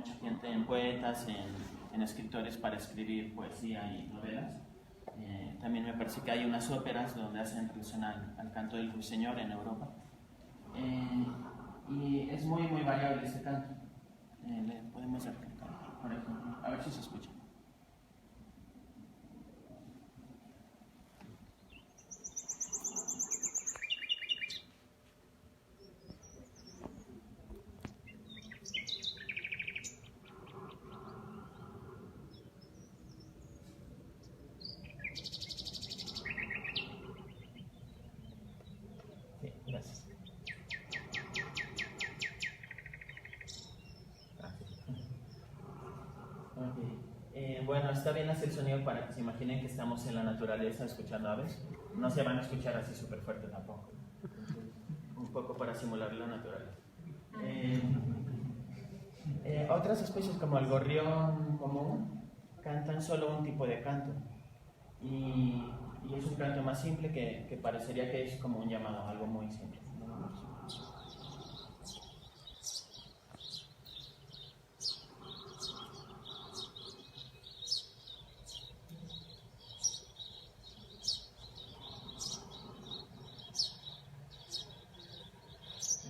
mucha gente en poetas, en escritores para escribir poesía y novelas. También me parece que hay unas óperas donde hacen relación al canto del ruiseñor en Europa. Y es muy, muy variable este canto. Le podemos aplicar, por ejemplo, a ver si se escucha. Sí, gracias. Okay. Bueno, está bien hacer sonido para que se imaginen que estamos en la naturaleza escuchando aves. No se van a escuchar así súper fuerte tampoco. Un poco para simular la naturaleza. Otras especies como el gorrión común cantan solo un tipo de canto. Y es un canto más simple que parecería que es como un llamado, algo muy simple.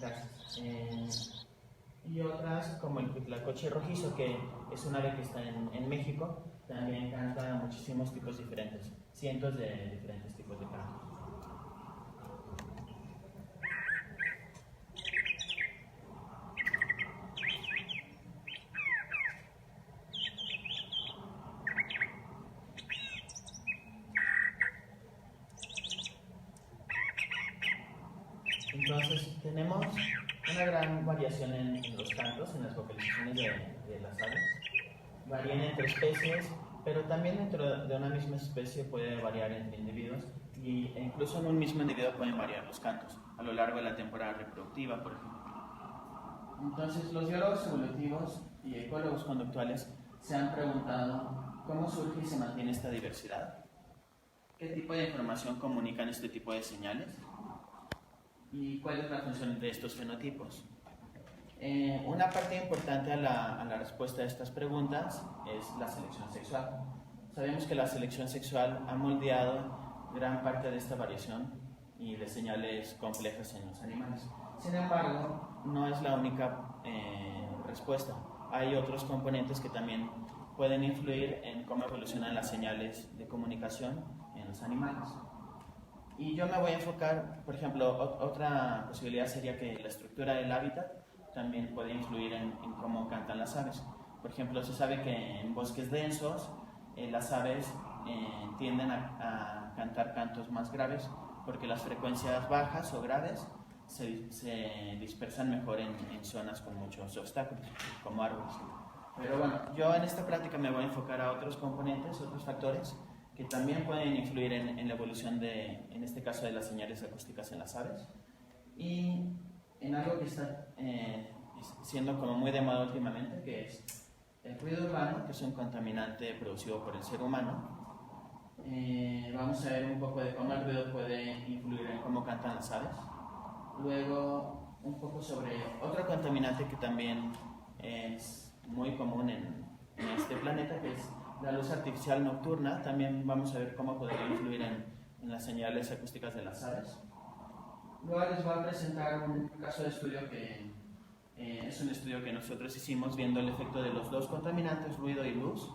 Gracias. Y otras como el huitlacoche rojizo, que es un ave que está en México, también canta muchísimos tipos diferentes, cientos de diferentes tipos de cantos. Entonces tenemos una gran variación en los cantos, en las vocalizaciones de las aves. Varían entre especies, pero también dentro de una misma especie puede variar entre individuos e incluso en un mismo individuo pueden variar los cantos a lo largo de la temporada reproductiva, por ejemplo. Entonces los biólogos evolutivos y ecólogos conductuales se han preguntado cómo surge y se mantiene esta diversidad, qué tipo de información comunican este tipo de señales y cuál es la función de estos fenotipos. Una parte importante a la respuesta a estas preguntas es la selección sexual. Sabemos que la selección sexual ha moldeado gran parte de esta variación y de señales complejas en los animales. Sin embargo, no es la única respuesta. Hay otros componentes que también pueden influir en cómo evolucionan las señales de comunicación en los animales. Y yo me voy a enfocar, por ejemplo, otra posibilidad sería que la estructura del hábitat también puede influir en cómo cantan las aves. Por ejemplo, se sabe que en bosques densos las aves tienden a cantar cantos más graves porque las frecuencias bajas o graves se dispersan mejor en zonas con muchos obstáculos, como árboles. Pero bueno, yo en esta práctica me voy a enfocar a otros componentes, otros factores que también pueden influir en la evolución en este caso, de las señales acústicas en las aves. Y en algo que está siendo como muy de moda últimamente, que es el ruido urbano, que es un contaminante producido por el ser humano. Vamos a ver un poco de cómo el ruido puede influir en cómo cantan las aves. Luego, un poco sobre otro contaminante que también es muy común en este planeta, que es la luz artificial nocturna. También vamos a ver cómo podría influir en las señales acústicas de las aves. Luego les voy a presentar un caso de estudio que es un estudio que nosotros hicimos viendo el efecto de los dos contaminantes, ruido y luz,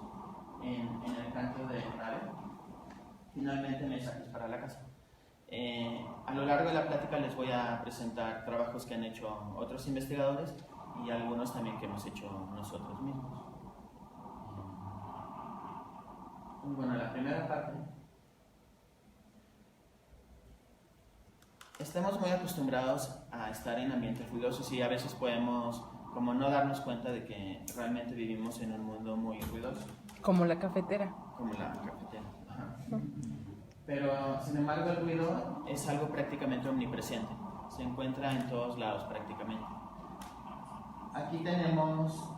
en el canto de ave. Finalmente, mensajes para la casa. A lo largo de la plática les voy a presentar trabajos que han hecho otros investigadores y algunos también que hemos hecho nosotros mismos. Bueno, la primera parte. Estamos muy acostumbrados a estar en ambientes ruidosos y a veces podemos como no darnos cuenta de que realmente vivimos en un mundo muy ruidoso. Como la cafetera. Como la cafetera. Ajá. Pero sin embargo el ruido es algo prácticamente omnipresente. Se encuentra en todos lados prácticamente. Aquí tenemos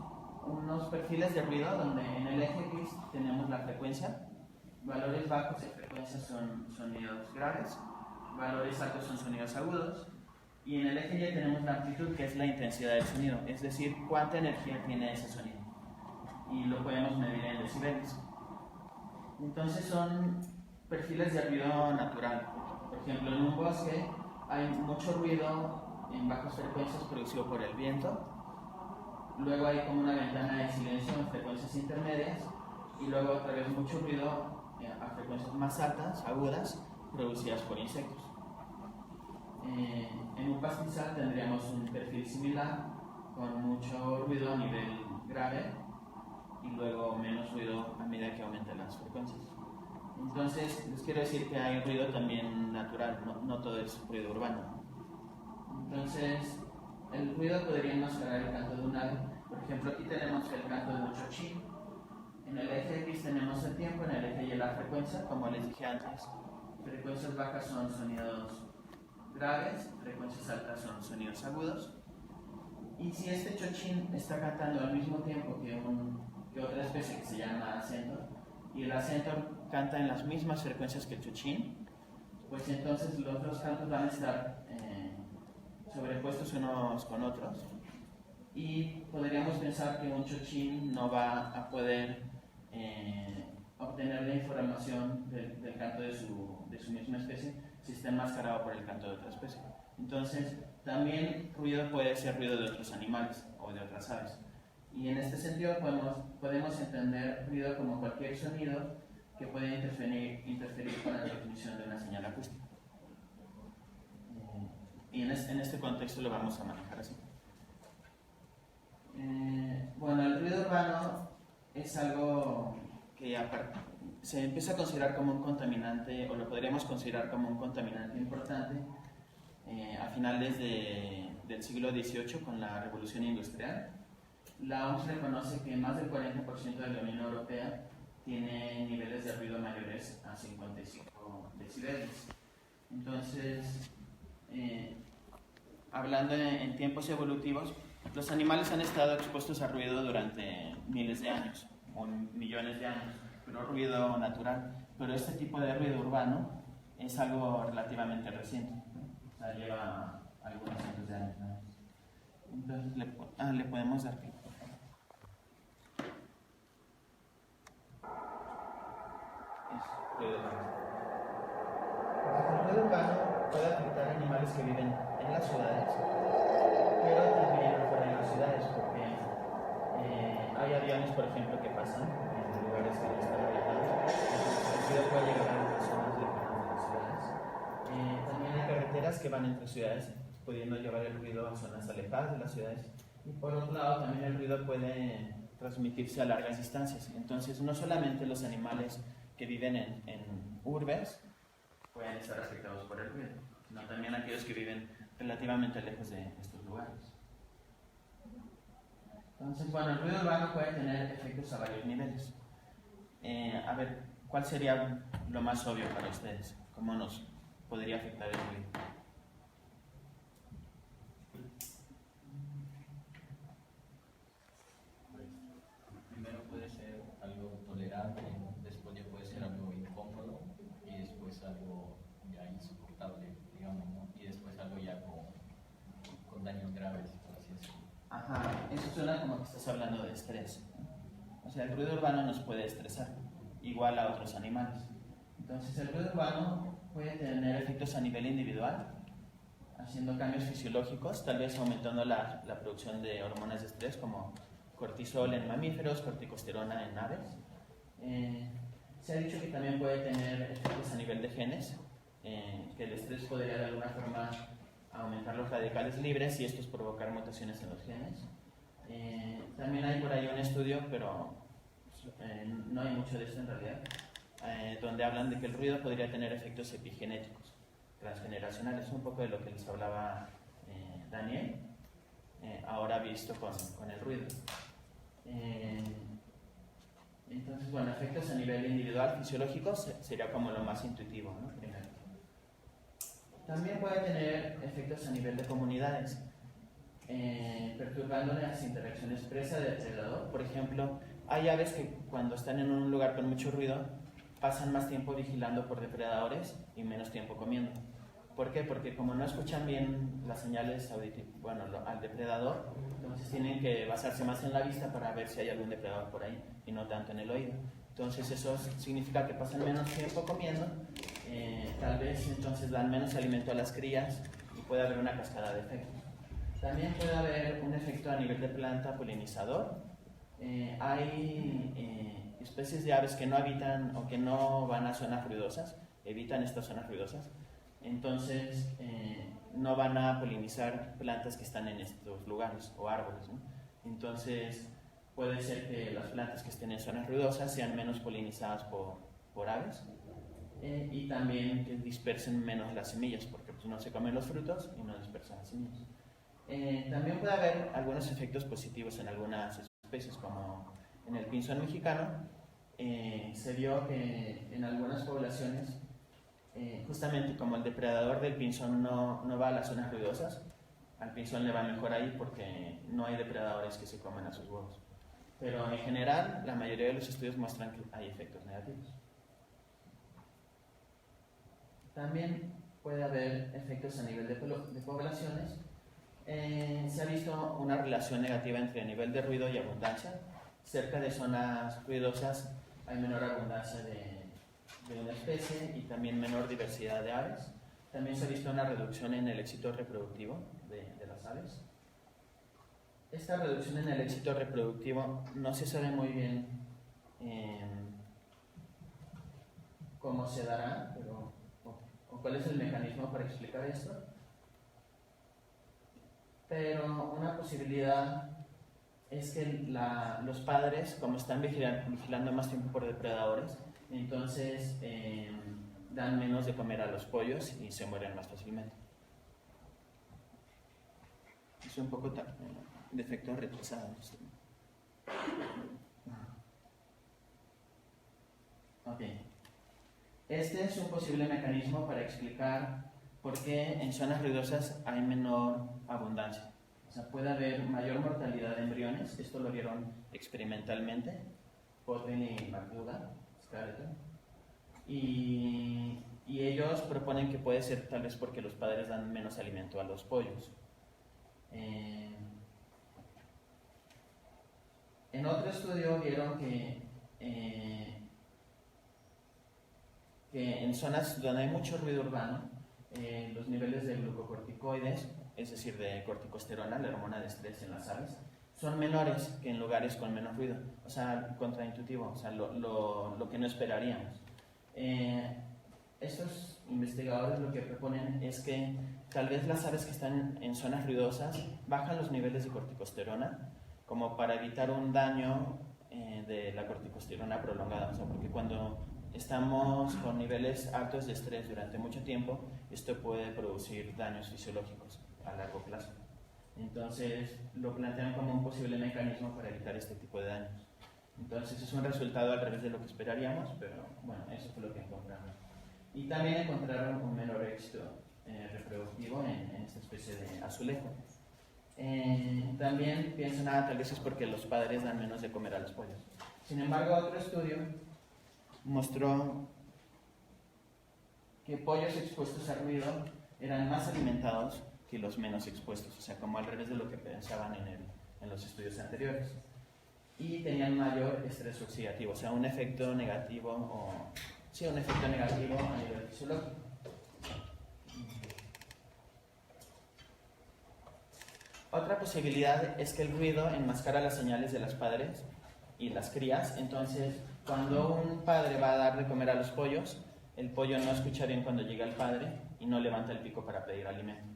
unos perfiles de ruido donde en el eje X tenemos la frecuencia. Valores bajos de frecuencia son sonidos graves. Valores altos son sonidos agudos, y en el eje Y tenemos la amplitud, que es la intensidad del sonido, es decir, cuánta energía tiene ese sonido. y lo podemos medir en decibeles. Entonces son perfiles de ruido natural. Por ejemplo, en un bosque hay mucho ruido en bajas frecuencias producido por el viento. Luego hay como una ventana de silencio en frecuencias intermedias y luego otra vez mucho ruido a frecuencias más altas, agudas, producidas por insectos. En un pastizal tendríamos un perfil similar con mucho ruido a nivel grave y luego menos ruido a medida que aumentan las frecuencias. Entonces, les quiero decir que hay ruido también natural, no todo es ruido urbano. Entonces, el ruido podría enmascarar el canto de un ave. Por ejemplo, aquí tenemos el canto de un chochín. En el eje X tenemos el tiempo, en el eje Y la frecuencia, como les dije antes. Frecuencias bajas son sonidos graves, frecuencias altas son sonidos agudos. Y si este chochín está cantando al mismo tiempo que otra especie que se llama acento, y el acento canta en las mismas frecuencias que el chochín, pues entonces los dos cantos van a estar sobrepuestos unos con otros. Y podríamos pensar que un chochín no va a poder obtener la información del canto de su misma especie si está enmascarado por el canto de otra especie. Entonces, también ruido puede ser ruido de otros animales o de otras aves. Y en este sentido podemos entender ruido como cualquier sonido que puede interferir con la transmisión de una señal acústica. Y en este contexto lo vamos a manejar así. Bueno, el ruido urbano es algo que se empieza a considerar como un contaminante, o lo podríamos considerar como un contaminante importante a finales del siglo XVIII con la Revolución Industrial. La OMS reconoce que más del 40% de la Unión Europea tiene niveles de ruido mayores a 55 decibeles. Entonces, hablando en tiempos evolutivos, los animales han estado expuestos a ruido durante miles de años, o millones de años, pero ruido natural. Pero este tipo de ruido urbano es algo relativamente reciente, ¿no? O sea, lleva algunos cientos de años, ¿no? Entonces, le podemos dar clic. Ruido urbano. El ruido urbano puede afectar a animales que viven en las ciudades, pero también fuera de las ciudades, porque hay aviones, por ejemplo, que pasan en lugares que no están habitados. El ruido puede llegar a las zonas lejanas de las ciudades. También hay carreteras que van entre ciudades, pudiendo llevar el ruido a zonas alejadas de las ciudades. Y por otro lado, también el ruido puede transmitirse a largas distancias. Entonces, no solamente los animales que viven en urbes pueden estar afectados por el ruido, sino también aquellos que viven relativamente lejos de estos lugares. Entonces, bueno, el ruido urbano puede tener efectos a varios niveles. A ver, ¿cuál sería lo más obvio para ustedes? ¿Cómo nos podría afectar el ruido? Primero puede ser algo tolerable, después ya puede ser algo incómodo y después algo ya insoportable, digamos, ¿no? Y después algo ya con daños graves, por así decirlo. Ajá, eso suena como que estás hablando de estrés, ¿no? O sea, el ruido urbano nos puede estresar, igual a otros animales. Entonces, el ruido urbano puede tener efectos a nivel individual, haciendo cambios fisiológicos, tal vez aumentando la producción de hormonas de estrés como cortisol en mamíferos, corticosterona en aves. Se ha dicho que también puede tener efectos a nivel de genes, que el estrés podría de alguna forma aumentar los radicales libres y estos provocar mutaciones en los genes. También hay por ahí un estudio, pero no hay mucho de esto en realidad, donde hablan de que el ruido podría tener efectos epigenéticos, transgeneracionales, un poco de lo que les hablaba Daniel, ahora visto con el ruido. Entonces, bueno, efectos a nivel individual, fisiológicos, sería como lo más intuitivo, ¿no? Primero. También puede tener efectos a nivel de comunidades, perturbando las interacciones presa-depredador. Por ejemplo, hay aves que cuando están en un lugar con mucho ruido pasan más tiempo vigilando por depredadores y menos tiempo comiendo. ¿Por qué? Porque como no escuchan bien las señales auditivas, bueno, al depredador, entonces tienen que basarse más en la vista para ver si hay algún depredador por ahí y no tanto en el oído. Entonces eso significa que pasan menos tiempo comiendo, tal vez entonces dan menos alimento a las crías y puede haber una cascada de efectos. También puede haber un efecto a nivel de planta polinizador. Hay especies de aves que no habitan o que no van a zonas ruidosas, evitan estas zonas ruidosas. Entonces no van a polinizar plantas que están en estos lugares o árboles, ¿no? Entonces puede ser que las plantas que estén en zonas ruidosas sean menos polinizadas por aves y también que dispersen menos las semillas, porque pues, no se comen los frutos y no dispersan las semillas. También puede haber algunos efectos positivos en algunas especies, como en el pinzón mexicano. Se vio que en algunas poblaciones, justamente como el depredador del pinzón no va a las zonas ruidosas, al pinzón le va mejor ahí porque no hay depredadores que se comen a sus huevos. Pero en general, la mayoría de los estudios muestran que hay efectos negativos. También puede haber efectos a nivel de poblaciones. Se ha visto una relación negativa entre el nivel de ruido y abundancia. Cerca de zonas ruidosas hay menor abundancia de una especie y también menor diversidad de aves. También se ha visto una reducción en el éxito reproductivo de las aves. Esta reducción en el éxito reproductivo no se sabe muy bien cómo se dará, o cuál es el mecanismo para explicar esto. Pero una posibilidad es que los padres, como están vigilando más tiempo por depredadores, entonces dan menos de comer a los pollos y se mueren más fácilmente. Es un poco de efecto retrasado. Ok. Este es un posible mecanismo para explicar por qué en zonas ruidosas hay menor abundancia. O sea, puede haber mayor mortalidad de embriones. Esto lo vieron experimentalmente Podvin y McDougall, y ellos proponen que puede ser tal vez porque los padres dan menos alimento a los pollos. En otro estudio vieron que en zonas donde hay mucho ruido urbano, los niveles de glucocorticoides, es decir, de corticosterona, la hormona de estrés en las aves, son menores que en lugares con menos ruido. O sea, contraintuitivo, o sea, lo que no esperaríamos. Estos investigadores lo que proponen es que tal vez las aves que están en zonas ruidosas bajan los niveles de corticosterona como para evitar un daño de la corticosterona prolongada. O sea, porque cuando estamos con niveles altos de estrés durante mucho tiempo, esto puede producir daños fisiológicos a largo plazo. Entonces lo plantean como un posible mecanismo para evitar este tipo de daños. Entonces es un resultado al revés de lo que esperaríamos, pero bueno, eso fue lo que encontraron. Y también encontraron un menor éxito reproductivo en esta especie de azulejo. También piensan, tal vez es porque los padres dan menos de comer a los pollos. Sin embargo, otro estudio mostró que pollos expuestos a ruido eran más alimentados que los menos expuestos, o sea, como al revés de lo que pensaban en los estudios anteriores. Y tenían mayor estrés oxidativo, o sea, un efecto negativo a nivel fisiológico. Otra posibilidad es que el ruido enmascara las señales de los padres y las crías. Entonces, cuando un padre va a dar de comer a los pollos, el pollo no escucha bien cuando llega el padre y no levanta el pico para pedir alimento.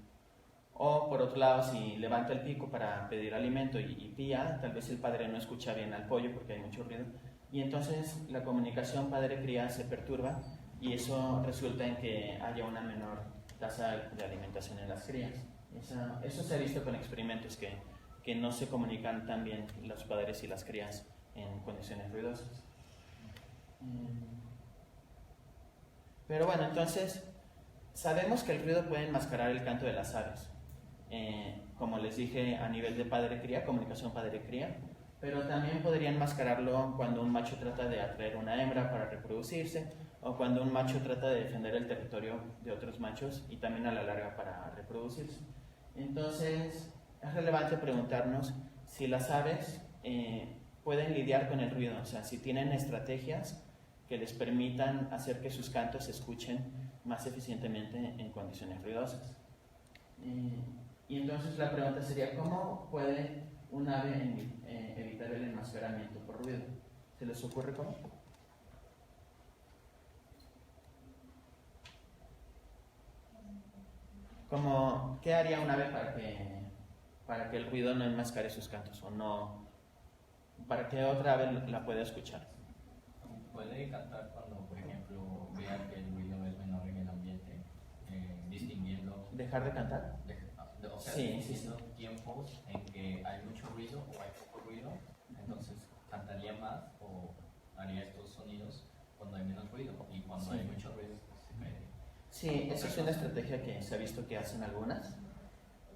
O por otro lado, si levanta el pico para pedir alimento y pía, tal vez el padre no escucha bien al pollo porque hay mucho ruido. Y entonces la comunicación padre-cría se perturba y eso resulta en que haya una menor tasa de alimentación en las crías. Eso se ha visto con experimentos que no se comunican tan bien los padres y las crías en condiciones ruidosas. Pero bueno, entonces sabemos que el ruido puede enmascarar el canto de las aves. Como les dije, a nivel de padre-cría, comunicación padre-cría, pero también podría enmascararlo cuando un macho trata de atraer una hembra para reproducirse, o cuando un macho trata de defender el territorio de otros machos y también a la larga para reproducirse. Entonces, es relevante preguntarnos si las aves pueden lidiar con el ruido, o sea, si tienen estrategias que les permitan hacer que sus cantos se escuchen más eficientemente en condiciones ruidosas. Y entonces la pregunta sería, ¿cómo puede un ave evitar el enmascaramiento por ruido? ¿Se les ocurre cómo? ¿Qué haría un ave para que el ruido no enmascare sus cantos? O no, ¿para que otra ave la pueda escuchar? Puede cantar cuando, por ejemplo, vea que el ruido es menor en el ambiente, distinguiendo. ¿Dejar de cantar? O sea, Sí, distinguiendo tiempos en que hay mucho ruido o hay poco ruido, entonces cantaría más o haría estos sonidos cuando hay menos ruido, y cuando hay mucho ruido, pues se caería. Sí, esa es una estrategia que se ha visto que hacen algunas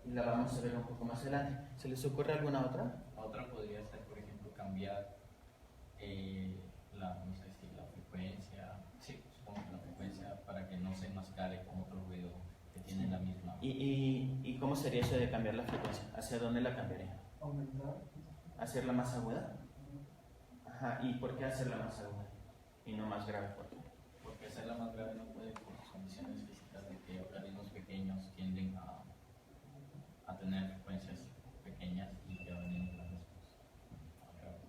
y la vamos a ver un poco más adelante. ¿Se les ocurre alguna otra? Otra podría ser, por ejemplo, cambiar no sé si la frecuencia, sí, supongo que la frecuencia, para que no se enmascare con otro ruido que tiene la misma. ¿Y cómo sería eso de cambiar la frecuencia? ¿Hacia dónde la cambiaría? Aumentar. ¿Hacerla más aguda? Ajá, ¿y por qué hacerla más aguda? Y no más grave, ¿por qué? Porque hacerla más grave no puede por sus condiciones físicas de que organismos pequeños tienden a tener frecuencias pequeñas y que van en organismos graves.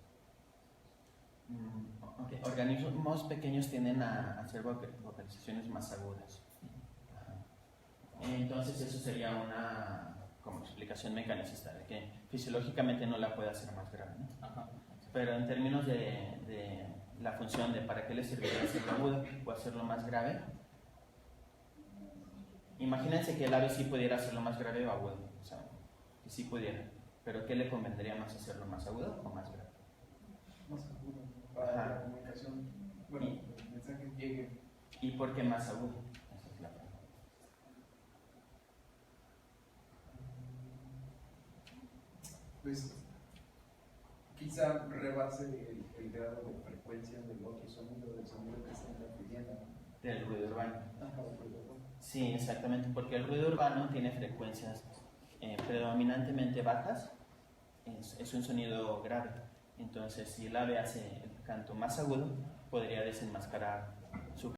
Okay. Organismos pequeños tienden a hacer vocalizaciones más agudas. Ajá. Entonces eso sería una como explicación mecanicista de que fisiológicamente no la puede hacer más grave, ¿no? Ajá. Pero en términos de la función de para qué le serviría hacerlo agudo o hacerlo más grave, imagínense que el ave sí pudiera hacerlo más grave o agudo, o sea, que sí pudiera, pero ¿qué le convendría más, hacerlo más agudo o más grave? Más agudo, para Ajá. la comunicación, bueno, el mensaje llegue. ¿Y por qué más agudo? Esa es la pregunta. Pues quizá rebase el grado de frecuencia del otro sonido, del sonido que están refiriendo. Del ruido urbano. Ajá, del ruido urbano. Sí, exactamente, porque el ruido urbano tiene frecuencias predominantemente bajas, es un sonido grave. Entonces, si el ave hace el canto más agudo, podría desenmascarar su